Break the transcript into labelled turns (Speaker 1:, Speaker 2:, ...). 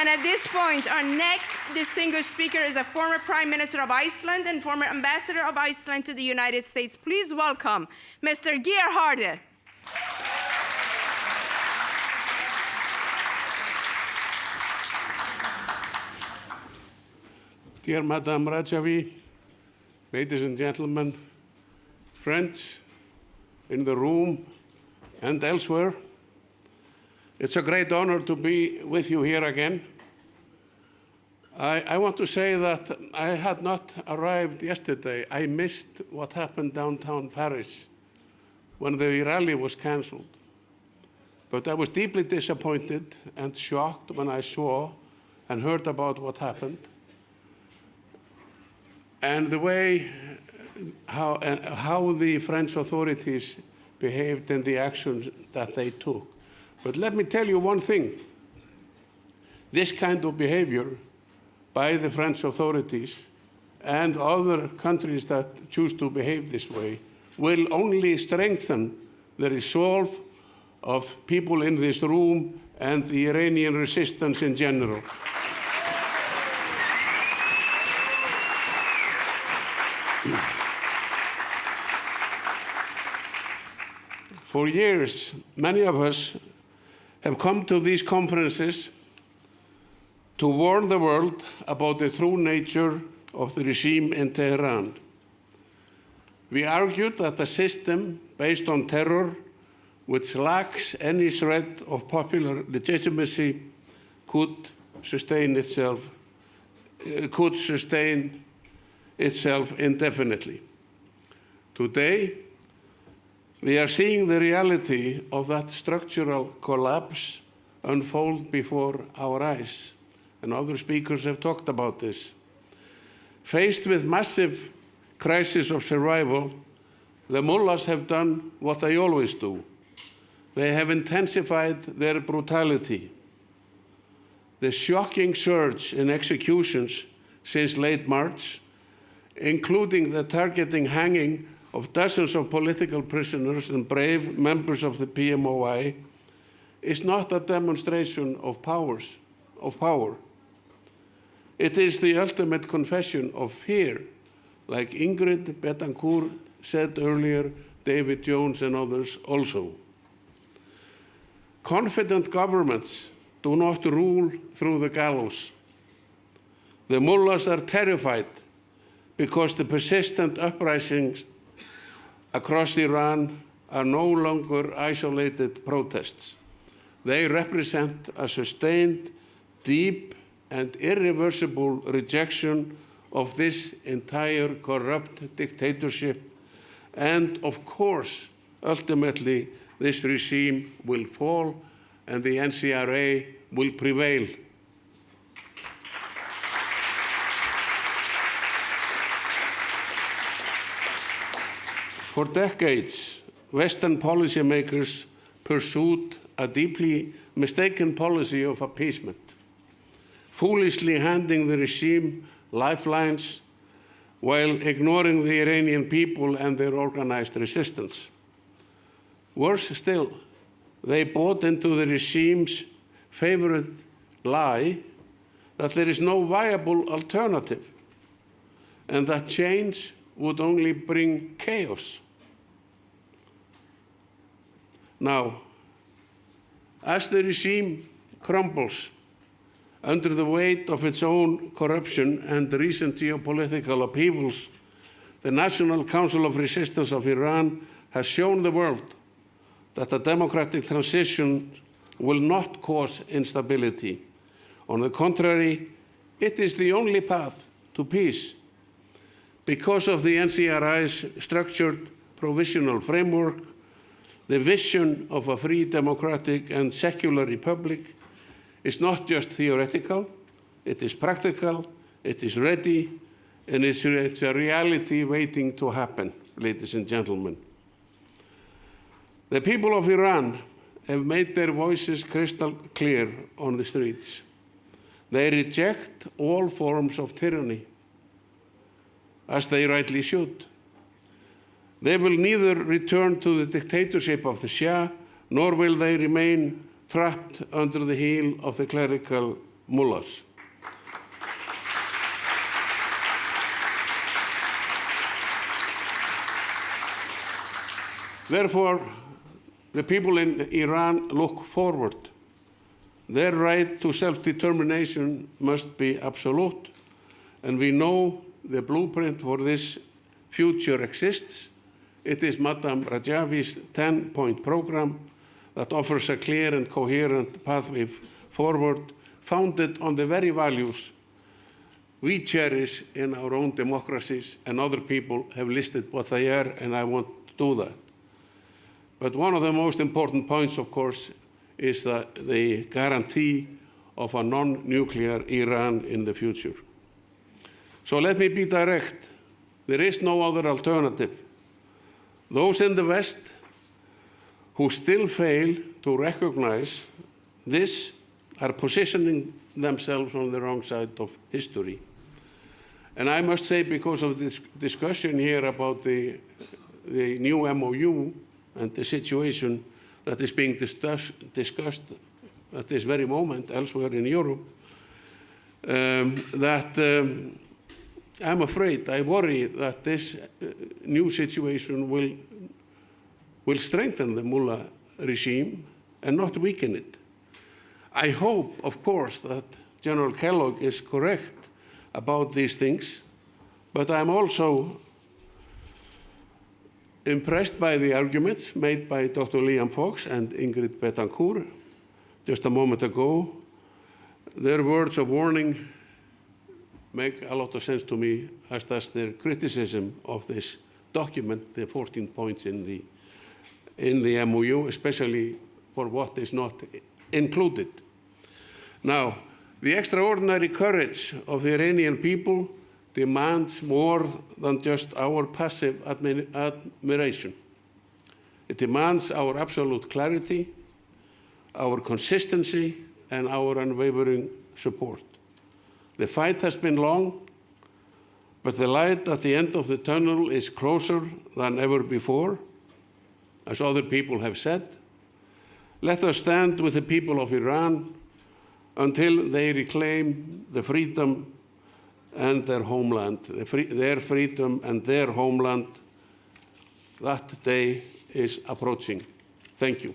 Speaker 1: And at this point, our next distinguished speaker is a former Prime Minister of Iceland and former Ambassador of Iceland to the United States. Please welcome Mr. Geir Haarde.
Speaker 2: Dear Madam Rajavi, ladies and gentlemen, friends in the room and elsewhere, it's a great honor to be with you here again. I want to say that I had not arrived yesterday. I missed what happened downtown Paris when the rally was cancelled. But I was deeply disappointed and shocked when I saw and heard about what happened and the way how the French authorities behaved in the actions that they took. But let me tell you one thing. This kind of behavior by the French authorities and other countries that choose to behave this way will only strengthen the resolve of people in this room and the Iranian resistance in general. For years, many of us have come to these conferences to warn the world about the true nature of the regime in Tehran. We argued that a system based on terror, which lacks any shred of popular legitimacy, could sustain itself indefinitely. Today, we are seeing the reality of that structural collapse unfold before our eyes, and other speakers have talked about this. Faced with massive crisis of survival, the mullahs have done what they always do. They have intensified their brutality. The shocking surge in executions since late March, including the targeting hanging of dozens of political prisoners and brave members of the PMOI, is not a demonstration of power. It is the ultimate confession of fear, like Ingrid Betancourt said earlier, David Jones and others also. Confident governments do not rule through the gallows. The mullahs are terrified because the persistent uprisings across Iran are no longer isolated protests. They represent a sustained, deep, and irreversible rejection of this entire corrupt dictatorship. And of course, ultimately, this regime will fall and the NCRI will prevail. For decades, Western policymakers pursued a deeply mistaken policy of appeasement, foolishly handing the regime lifelines while ignoring the Iranian people and their organized resistance. Worse still, they bought into the regime's favorite lie that there is no viable alternative and that change would only bring chaos. Now, as the regime crumbles under the weight of its own corruption and recent geopolitical upheavals, the National Council of Resistance of Iran has shown the world that a democratic transition will not cause instability. On the contrary, it is the only path to peace. Because of the NCRI's structured provisional framework, the vision of a free, democratic, and secular republic is not just theoretical, it is practical, it is ready, and it's a reality waiting to happen, ladies and gentlemen. The people of Iran have made their voices crystal clear on the streets. They reject all forms of tyranny, as they rightly should. They will neither return to the dictatorship of the Shah, nor will they remain trapped under the heel of the clerical mullahs. Therefore, the people in Iran look forward. Their right to self-determination must be absolute, and we know the blueprint for this future exists. It is Madam Rajavi's 10-point program that offers a clear and coherent pathway forward, founded on the very values we cherish in our own democracies, and other people have listed what they are, and I want to do that. But one of the most important points, of course, is the guarantee of a non-nuclear Iran in the future. So let me be direct. There is no other alternative. Those in the West who still fail to recognize this are positioning themselves on the wrong side of history. And I must say, because of this discussion here about the new MOU and the situation that is being discussed at this very moment elsewhere in Europe, that I'm afraid, I worry that this new situation will strengthen the mullah regime and not weaken it. I hope, of course, that General Kellogg is correct about these things, but I'm also impressed by the arguments made by Dr. Liam Fox and Ingrid Betancourt just a moment ago. Their words of warning make a lot of sense to me, as does their criticism of this document, the 14 points in the MOU, especially for what is not included. Now, the extraordinary courage of the Iranian people demands more than just our passive admiration. It demands our absolute clarity, our consistency, and our unwavering support. The fight has been long, but the light at the end of the tunnel is closer than ever before, as other people have said. Let us stand with the people of Iran until they reclaim the freedom and their homeland, their freedom and their homeland. That day is approaching. Thank you.